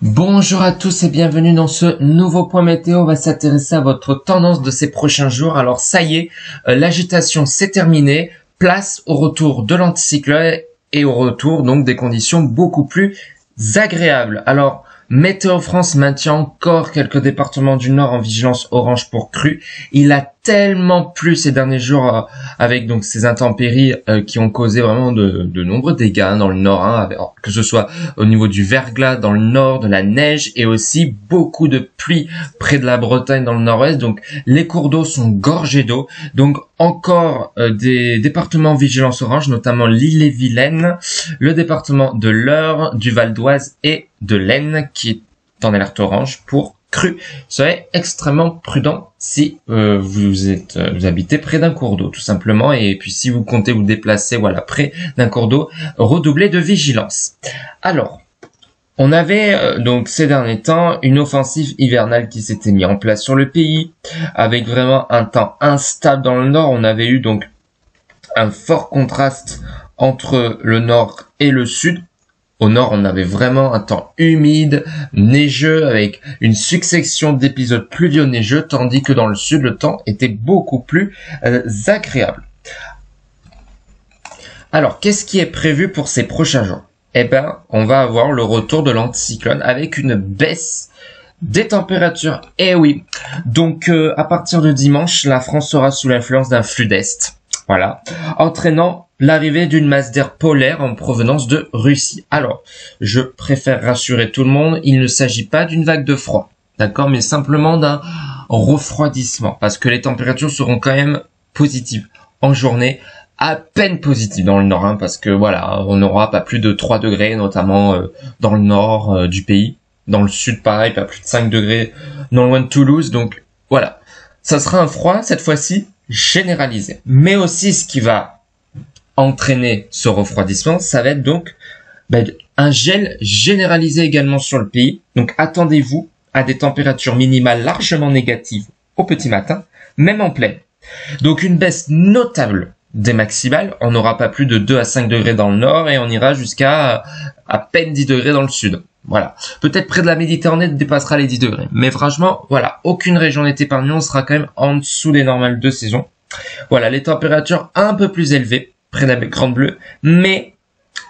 Bonjour à tous et bienvenue dans ce nouveau point météo. On va s'intéresser à votre tendance de ces prochains jours. Alors ça y est, l'agitation s'est terminée. Place au retour de l'anticyclone et au retour donc des conditions beaucoup plus agréables. Alors Météo France maintient encore quelques départements du Nord en vigilance orange pour crue. Il a tellement plu ces derniers jours avec donc ces intempéries qui ont causé vraiment de nombreux dégâts dans le Nord, que ce soit au niveau du verglas dans le Nord, de la neige et aussi beaucoup de pluie près de la Bretagne dans le Nord-Ouest. Donc les cours d'eau sont gorgés d'eau. Donc encore des départements en vigilance orange, notamment l'Ille-et-Vilaine, le département de l'Eure, du Val d'Oise et de l'Aisne qui est en alerte orange pour crue. Soyez extrêmement prudent si vous habitez près d'un cours d'eau tout simplement, et puis si vous comptez vous déplacer près d'un cours d'eau, redoublez de vigilance. Alors on avait donc ces derniers temps une offensive hivernale qui s'était mise en place sur le pays, avec vraiment un temps instable dans le nord. On avait eu donc un fort contraste entre le nord et le sud. Au nord, on avait vraiment un temps humide, neigeux, avec une succession d'épisodes pluvieux-neigeux, tandis que dans le sud, le temps était beaucoup plus agréable. Alors, qu'est-ce qui est prévu pour ces prochains jours ? Eh ben, on va avoir le retour de l'anticyclone avec une baisse des températures. Eh oui. Donc, à partir de dimanche, la France sera sous l'influence d'un flux d'est. Voilà. Entraînant l'arrivée d'une masse d'air polaire en provenance de Russie. Alors, je préfère rassurer tout le monde, il ne s'agit pas d'une vague de froid. D'accord? Mais simplement d'un refroidissement. Parce que les températures seront quand même positives en journée. À peine positive dans le nord, parce que on n'aura pas plus de 3 degrés, notamment dans le nord du pays. Dans le sud, pareil, pas plus de 5 degrés, non loin de Toulouse. Donc voilà, ça sera un froid, cette fois-ci, généralisé. Mais aussi, ce qui va entraîner ce refroidissement, ça va être donc un gel généralisé également sur le pays. Donc attendez-vous à des températures minimales largement négatives au petit matin, même en pleine. Donc une baisse notable des maximales, on n'aura pas plus de 2 à 5 degrés dans le nord et on ira jusqu'à à peine 10 degrés dans le sud. Voilà. Peut-être près de la Méditerranée dépassera les 10 degrés. Mais franchement, aucune région n'est épargnée, on sera quand même en dessous des normales de saison. Voilà, les températures un peu plus élevées, près de la Grande Bleue, mais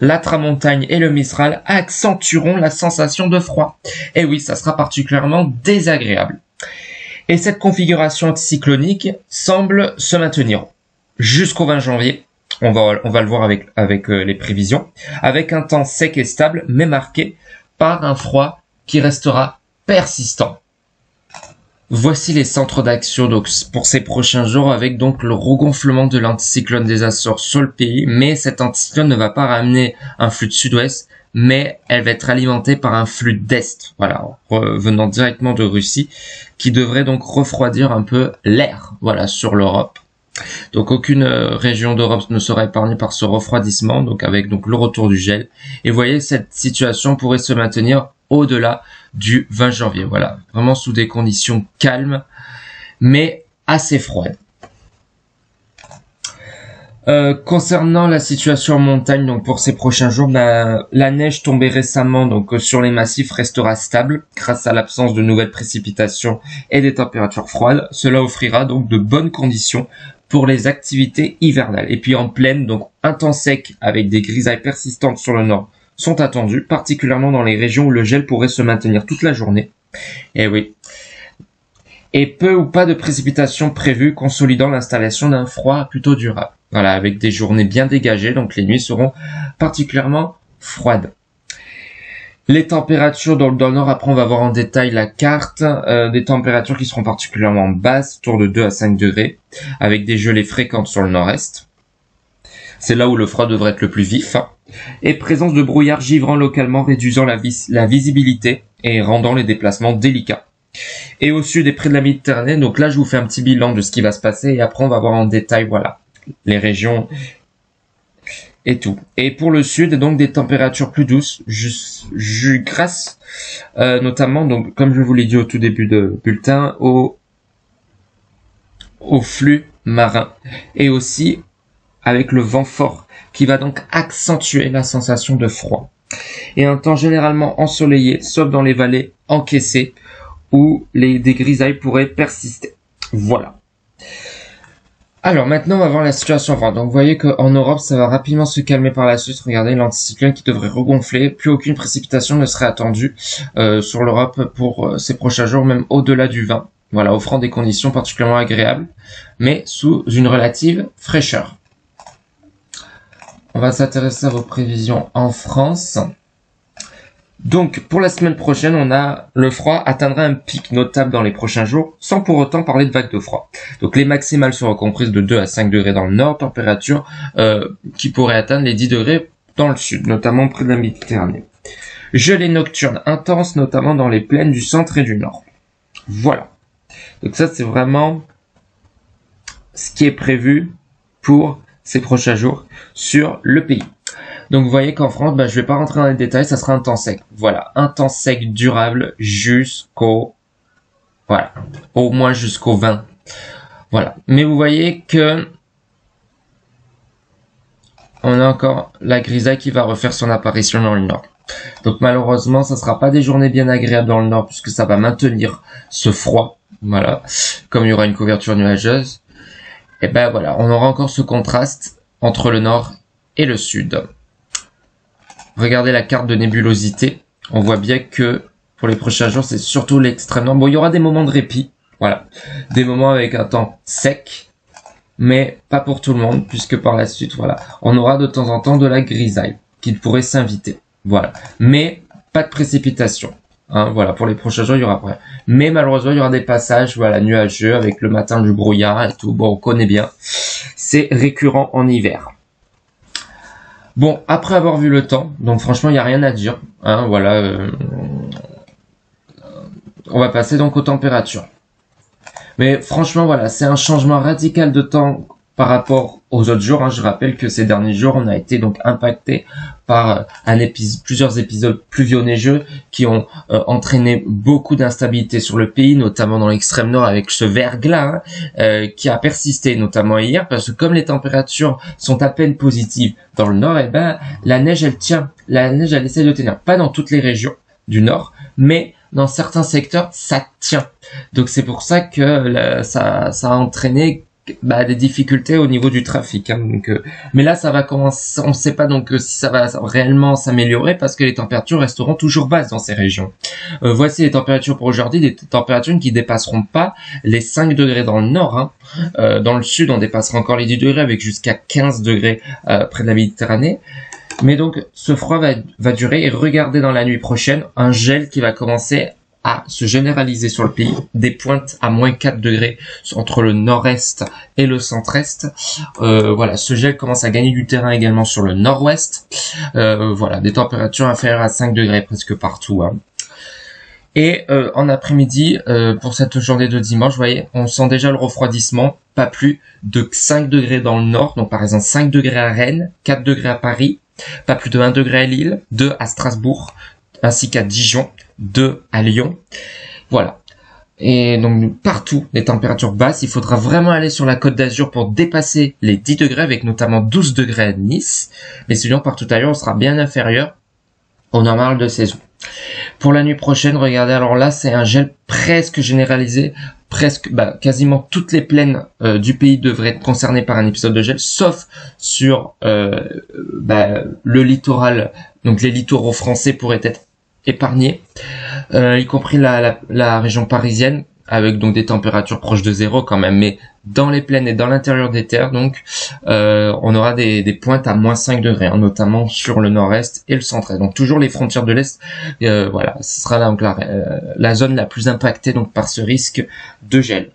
la tramontagne et le Mistral accentueront la sensation de froid. Et oui, ça sera particulièrement désagréable. Et cette configuration anticyclonique semble se maintenir jusqu'au 20 janvier, on va le voir avec les prévisions, avec un temps sec et stable, mais marqué par un froid qui restera persistant. Voici les centres d'action donc pour ces prochains jours, avec donc le regonflement de l'anticyclone des Açores sur le pays, mais cet anticyclone ne va pas ramener un flux de sud-ouest, mais elle va être alimentée par un flux d'est, venant directement de Russie, qui devrait donc refroidir un peu l'air, sur l'Europe. Donc aucune région d'Europe ne sera épargnée par ce refroidissement, donc avec le retour du gel. Et vous voyez, cette situation pourrait se maintenir au-delà du 20 janvier. Voilà, vraiment sous des conditions calmes, mais assez froides. Concernant la situation en montagne, donc pour ces prochains jours, la neige tombée récemment sur les massifs restera stable grâce à l'absence de nouvelles précipitations et des températures froides. Cela offrira donc de bonnes conditions pour les activités hivernales. Et puis en plaine, donc un temps sec avec des grisailles persistantes sur le nord sont attendus, particulièrement dans les régions où le gel pourrait se maintenir toute la journée. Et oui. Et peu ou pas de précipitations prévues, consolidant l'installation d'un froid plutôt durable. Voilà, avec des journées bien dégagées, donc les nuits seront particulièrement froides. Les températures dans le nord, après on va voir en détail la carte, des températures qui seront particulièrement basses, autour de 2 à 5 degrés, avec des gelées fréquentes sur le nord-est. C'est là où le froid devrait être le plus vif. Et présence de brouillard givrant localement, réduisant la visibilité et rendant les déplacements délicats. Et au sud et près de la Méditerranée, donc là je vous fais un petit bilan de ce qui va se passer et après on va voir en détail, les régions et tout. Et pour le sud, donc des températures plus douces, grâce notamment, donc comme je vous l'ai dit au tout début de bulletin, au flux marin et aussi avec le vent fort qui va donc accentuer la sensation de froid. Et un temps généralement ensoleillé, sauf dans les vallées encaissées, où des grisailles pourraient persister. Voilà. Alors maintenant on va voir la situation en France. Donc vous voyez qu'en Europe ça va rapidement se calmer par la suite. Regardez l'anticyclone qui devrait regonfler. Plus aucune précipitation ne serait attendue sur l'Europe pour ces prochains jours, même au-delà du 20. Voilà, offrant des conditions particulièrement agréables, mais sous une relative fraîcheur. On va s'intéresser à vos prévisions en France. Donc, pour la semaine prochaine, le froid atteindra un pic notable dans les prochains jours, sans pour autant parler de vague de froid. Donc, les maximales seront comprises de 2 à 5 degrés dans le nord, température qui pourrait atteindre les 10 degrés dans le sud, notamment près de la Méditerranée. Gelée nocturne intense, notamment dans les plaines du centre et du nord. Voilà. Donc ça, c'est vraiment ce qui est prévu pour ces prochains jours sur le pays. Donc vous voyez qu'en France, je vais pas rentrer dans les détails, ça sera un temps sec. Voilà, un temps sec durable au moins jusqu'au 20. Voilà. Mais vous voyez que on a encore la grisaille qui va refaire son apparition dans le nord. Donc malheureusement, ça sera pas des journées bien agréables dans le nord puisque ça va maintenir ce froid. Voilà. Comme il y aura une couverture nuageuse, et voilà, on aura encore ce contraste entre le nord et le sud. Regardez la carte de nébulosité. On voit bien que pour les prochains jours, c'est surtout l'extrême nord. Bon, il y aura des moments de répit. Voilà. Des moments avec un temps sec. Mais pas pour tout le monde, puisque par la suite, voilà, on aura de temps en temps de la grisaille qui pourrait s'inviter. Voilà. Mais pas de précipitation. Hein, voilà, pour les prochains jours, il y aura pas. Mais malheureusement, il y aura des passages, voilà, nuageux avec le matin du brouillard et tout. Bon, on connaît bien. C'est récurrent en hiver. Bon, après avoir vu le temps, donc franchement, il n'y a rien à dire. Hein, voilà. On va passer donc aux températures. Mais franchement, voilà, c'est un changement radical de temps par rapport aux autres jours. Hein. Je rappelle que ces derniers jours, on a été donc impacté par plusieurs épisodes pluvio-neigeux qui ont entraîné beaucoup d'instabilité sur le pays, notamment dans l'extrême nord avec ce verglas qui a persisté, notamment hier, parce que comme les températures sont à peine positives dans le nord, la neige, elle tient. La neige, elle essaie de tenir. Pas dans toutes les régions du nord, mais dans certains secteurs, ça tient. Donc c'est pour ça que ça a entraîné des difficultés au niveau du trafic. Hein. Donc, mais là, ça va commencer. On ne sait pas donc si ça va réellement s'améliorer parce que les températures resteront toujours basses dans ces régions. Voici les températures pour aujourd'hui, des températures qui dépasseront pas les 5 degrés dans le nord. Hein. Dans le sud, on dépassera encore les 10 degrés avec jusqu'à 15 degrés près de la Méditerranée. Mais donc, ce froid va durer et regardez dans la nuit prochaine un gel qui va commencer à se généraliser sur le pays, des pointes à moins 4 degrés entre le nord-est et le centre-est. Voilà, ce gel commence à gagner du terrain également sur le nord-ouest. Voilà, des températures inférieures à 5 degrés presque partout. Hein. Et en après-midi, pour cette journée de dimanche, vous voyez, on sent déjà le refroidissement, pas plus de 5 degrés dans le nord, donc par exemple 5 degrés à Rennes, 4 degrés à Paris, pas plus de 1 degré à Lille, 2 à Strasbourg, ainsi qu'à Dijon, 2 à Lyon. Voilà. Et donc partout, les températures basses. Il faudra vraiment aller sur la Côte d'Azur pour dépasser les 10 degrés, avec notamment 12 degrés à Nice. Mais sinon, partout ailleurs, on sera bien inférieur au normal de saison. Pour la nuit prochaine, regardez, alors là, c'est un gel presque généralisé. Quasiment toutes les plaines du pays devraient être concernées par un épisode de gel, sauf sur le littoral. Donc les littoraux français pourraient être épargnés, y compris la région parisienne, avec donc des températures proches de zéro quand même, mais dans les plaines et dans l'intérieur des terres, donc on aura des pointes à moins 5 degrés, hein, notamment sur le nord-est et le centre-est. Donc toujours les frontières de l'est, voilà, ce sera là donc la zone la plus impactée donc par ce risque de gel.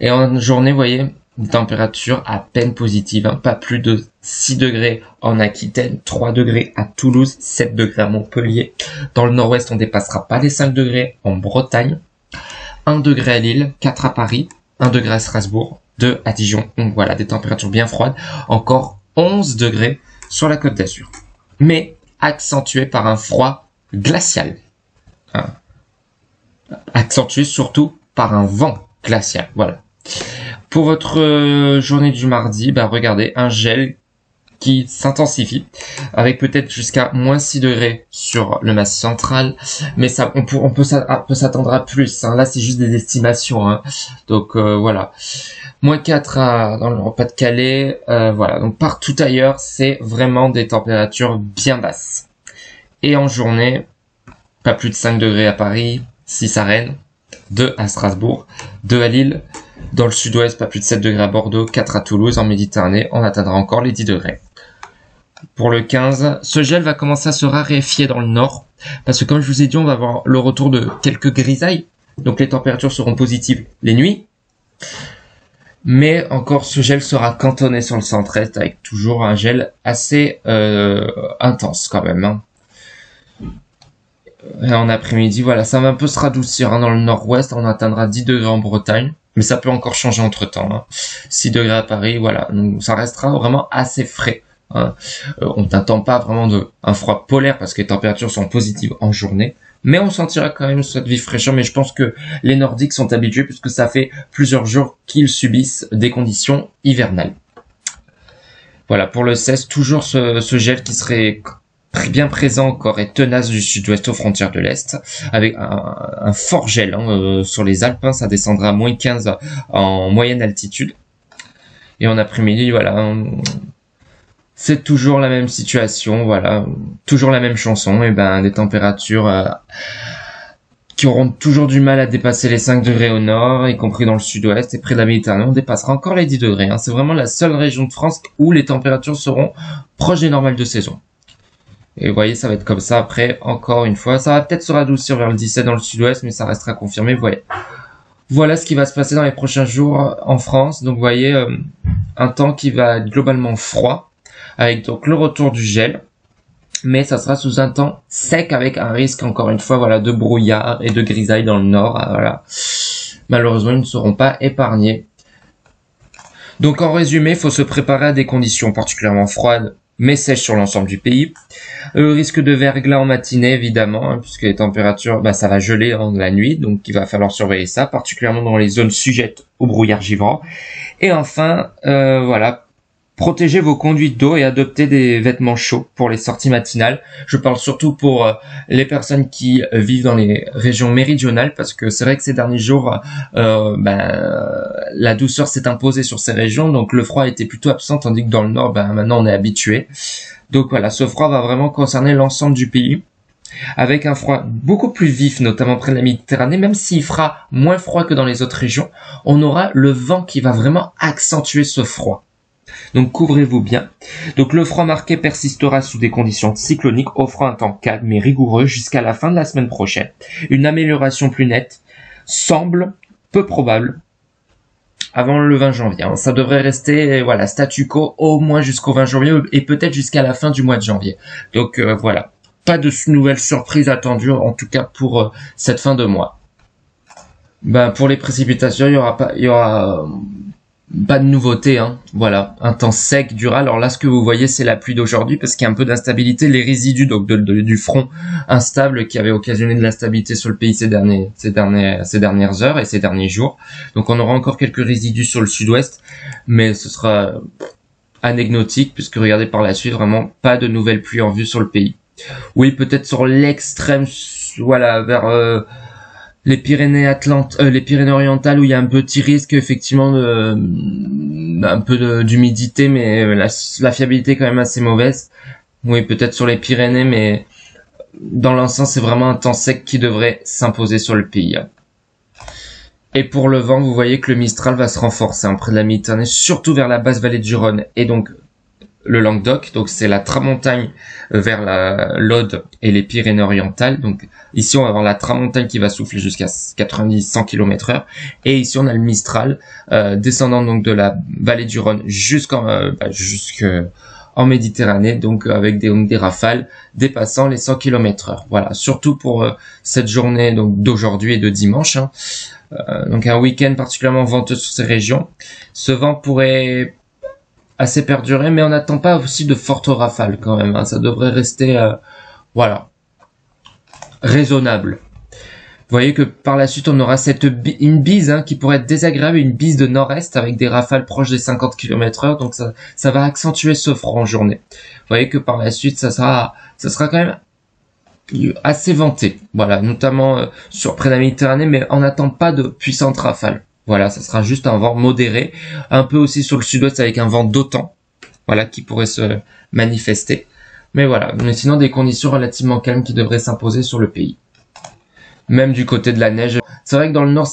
Et en journée, vous voyez, des températures à peine positives, hein, pas plus de 6 degrés en Aquitaine, 3 degrés à Toulouse, 7 degrés à Montpellier. Dans le nord-ouest, on dépassera pas les 5 degrés en Bretagne, 1 degré à Lille, 4 à Paris, 1 degré à Strasbourg, 2 à Dijon. Donc voilà, des températures bien froides. Encore 11 degrés sur la Côte d'Azur. Mais accentué par un froid glacial. Hein. Accentué surtout par un vent glacial. Voilà. Pour votre journée du mardi, regardez, un gel qui s'intensifie, avec peut-être jusqu'à moins 6 degrés sur le massif central, mais ça, on peut s'attendre à plus, hein. Là c'est juste des estimations, hein. Donc voilà. Moins 4 dans le Pas-de-Calais, voilà. Donc partout ailleurs, c'est vraiment des températures bien basses. Et en journée, pas plus de 5 degrés à Paris, 6 à Rennes, 2 à Strasbourg, 2 à Lille. Dans le sud-ouest, pas plus de 7 degrés à Bordeaux, 4 à Toulouse. En Méditerranée, on atteindra encore les 10 degrés. Pour le 15, ce gel va commencer à se raréfier dans le nord, parce que comme je vous ai dit, on va avoir le retour de quelques grisailles. Donc les températures seront positives les nuits. Mais encore, ce gel sera cantonné sur le centre-est, avec toujours un gel assez intense quand même, hein. Et en après-midi, voilà, ça va un peu se radoucir, hein. Dans le nord-ouest, on atteindra 10 degrés en Bretagne, mais ça peut encore changer entre-temps, hein. 6 degrés à Paris, voilà, donc ça restera vraiment assez frais, hein. On n'attend pas vraiment un froid polaire, parce que les températures sont positives en journée, mais on sentira quand même cette vive fraîcheur. Mais je pense que les Nordiques sont habitués, puisque ça fait plusieurs jours qu'ils subissent des conditions hivernales. Voilà, pour le 16, toujours ce gel qui serait bien présent encore et tenace du sud-ouest aux frontières de l'Est, avec un fort gel, hein, sur les Alpes, ça descendra à moins 15 en moyenne altitude. Et en après-midi, voilà, c'est toujours la même situation, voilà, toujours la même chanson, et ben des températures qui auront toujours du mal à dépasser les 5 degrés au nord, y compris dans le sud-ouest, et près de la Méditerranée, on dépassera encore les 10 degrés, hein. C'est vraiment la seule région de France où les températures seront proches des normales de saison. Et vous voyez, ça va être comme ça après, encore une fois. Ça va peut-être se radoucir vers le 17 dans le sud-ouest, mais ça restera confirmé, vous voyez. Voilà ce qui va se passer dans les prochains jours en France. Donc vous voyez, un temps qui va être globalement froid, avec donc le retour du gel, mais ça sera sous un temps sec, avec un risque, encore une fois, voilà, de brouillard et de grisaille dans le nord. Voilà. Malheureusement, ils ne seront pas épargnés. Donc en résumé, il faut se préparer à des conditions particulièrement froides, mais sèches sur l'ensemble du pays. Risque de verglas en matinée, évidemment, hein, puisque les températures, ça va geler en la nuit, donc il va falloir surveiller ça, particulièrement dans les zones sujettes au brouillard givrant. Et enfin, voilà, protégez vos conduites d'eau et adoptez des vêtements chauds pour les sorties matinales. Je parle surtout pour les personnes qui vivent dans les régions méridionales, parce que c'est vrai que ces derniers jours, la douceur s'est imposée sur ces régions, donc le froid était plutôt absent, tandis que dans le nord, maintenant on est habitué. Donc voilà, ce froid va vraiment concerner l'ensemble du pays, avec un froid beaucoup plus vif, notamment près de la Méditerranée. Même s'il fera moins froid que dans les autres régions, on aura le vent qui va vraiment accentuer ce froid. Donc couvrez-vous bien. Donc le froid marqué persistera sous des conditions cycloniques, offrant un temps calme et rigoureux jusqu'à la fin de la semaine prochaine. Une amélioration plus nette semble peu probable avant le 20 janvier. Ça devrait rester, voilà, statu quo au moins jusqu'au 20 janvier et peut-être jusqu'à la fin du mois de janvier. Donc voilà, pas de nouvelles surprises attendues, en tout cas pour cette fin de mois. Pour les précipitations, il y aura pas de nouveauté, hein. Voilà, un temps sec, durable. Alors là, ce que vous voyez, c'est la pluie d'aujourd'hui, parce qu'il y a un peu d'instabilité, les résidus donc du front instable qui avait occasionné de l'instabilité sur le pays ces dernières heures et ces derniers jours. Donc on aura encore quelques résidus sur le sud-ouest, mais ce sera anecdotique, puisque regardez par la suite, vraiment pas de nouvelles pluies en vue sur le pays. Oui, peut-être sur l'extrême, voilà, vers les Pyrénées les Pyrénées orientales, où il y a un petit risque effectivement un peu d'humidité, mais la fiabilité est quand même assez mauvaise. Oui, peut-être sur les Pyrénées, mais dans l'ensemble, c'est vraiment un temps sec qui devrait s'imposer sur le pays. Et pour le vent, vous voyez que le Mistral va se renforcer près de la Méditerranée, surtout vers la basse vallée du Rhône et donc le Languedoc. Donc c'est la tramontagne vers l'Aude et les Pyrénées-Orientales. Donc ici on va avoir la tramontagne qui va souffler jusqu'à 90-100 km/h, et ici on a le Mistral descendant donc de la vallée du Rhône jusqu'en Méditerranée, donc avec des rafales dépassant les 100 km/h. Voilà, surtout pour cette journée donc d'aujourd'hui et de dimanche. Donc un week-end particulièrement venteux sur ces régions. Ce vent pourrait assez perduré, mais on n'attend pas aussi de fortes rafales quand même. Ça devrait rester, voilà, raisonnable. voyez que par la suite, on aura une bise qui pourrait être désagréable, une bise de nord-est avec des rafales proches des 50 km/h. Donc ça va accentuer ce froid en journée. Vous voyez que par la suite, ça sera quand même assez venté. Voilà, notamment sur près de la Méditerranée, mais on n'attend pas de puissantes rafales. Voilà, ça sera juste un vent modéré, un peu aussi sur le sud-ouest avec un vent d'autant, voilà, qui pourrait se manifester. Mais voilà, mais sinon des conditions relativement calmes qui devraient s'imposer sur le pays. Même du côté de la neige. C'est vrai que dans le nord,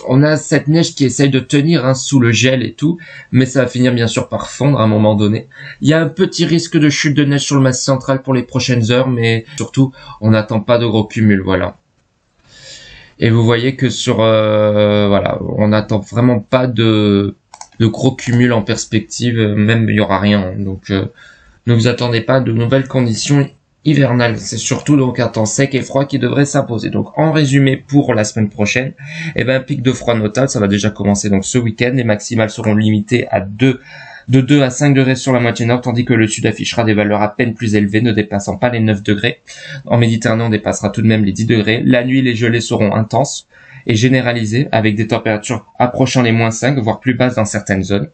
on a cette neige qui essaye de tenir sous le gel et tout, mais ça va finir bien sûr par fondre à un moment donné. Il y a un petit risque de chute de neige sur le massif central pour les prochaines heures, mais surtout, on n'attend pas de gros cumuls, voilà. Et vous voyez que voilà, on n'attend vraiment pas de gros cumuls en perspective, même il y aura rien. Donc, ne vous attendez pas de nouvelles conditions hivernales. C'est surtout donc un temps sec et froid qui devrait s'imposer. Donc en résumé pour la semaine prochaine, un pic de froid notable, ça va déjà commencer donc ce week-end. Les maximales seront limitées à de 2 à 5 degrés sur la moitié nord, tandis que le sud affichera des valeurs à peine plus élevées, ne dépassant pas les 9 degrés. En Méditerranée, on dépassera tout de même les 10 degrés. La nuit, les gelées seront intenses et généralisées, avec des températures approchant les -5, voire plus basses dans certaines zones.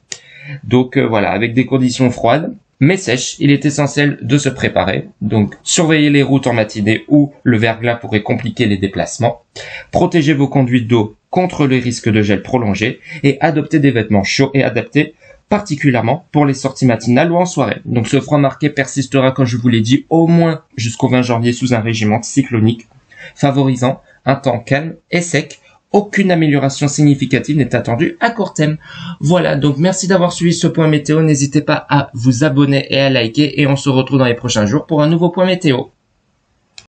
Donc voilà, avec des conditions froides, mais sèches, il est essentiel de se préparer. Donc, surveillez les routes en matinée où le verglas pourrait compliquer les déplacements. Protégez vos conduites d'eau contre le risque de gel prolongé et adoptez des vêtements chauds et adaptés particulièrement pour les sorties matinales ou en soirée. Donc, ce froid marqué persistera, comme je vous l'ai dit, au moins jusqu'au 20 janvier sous un régime cyclonique, favorisant un temps calme et sec. Aucune amélioration significative n'est attendue à court terme. Voilà, donc merci d'avoir suivi ce point météo. N'hésitez pas à vous abonner et à liker et on se retrouve dans les prochains jours pour un nouveau point météo.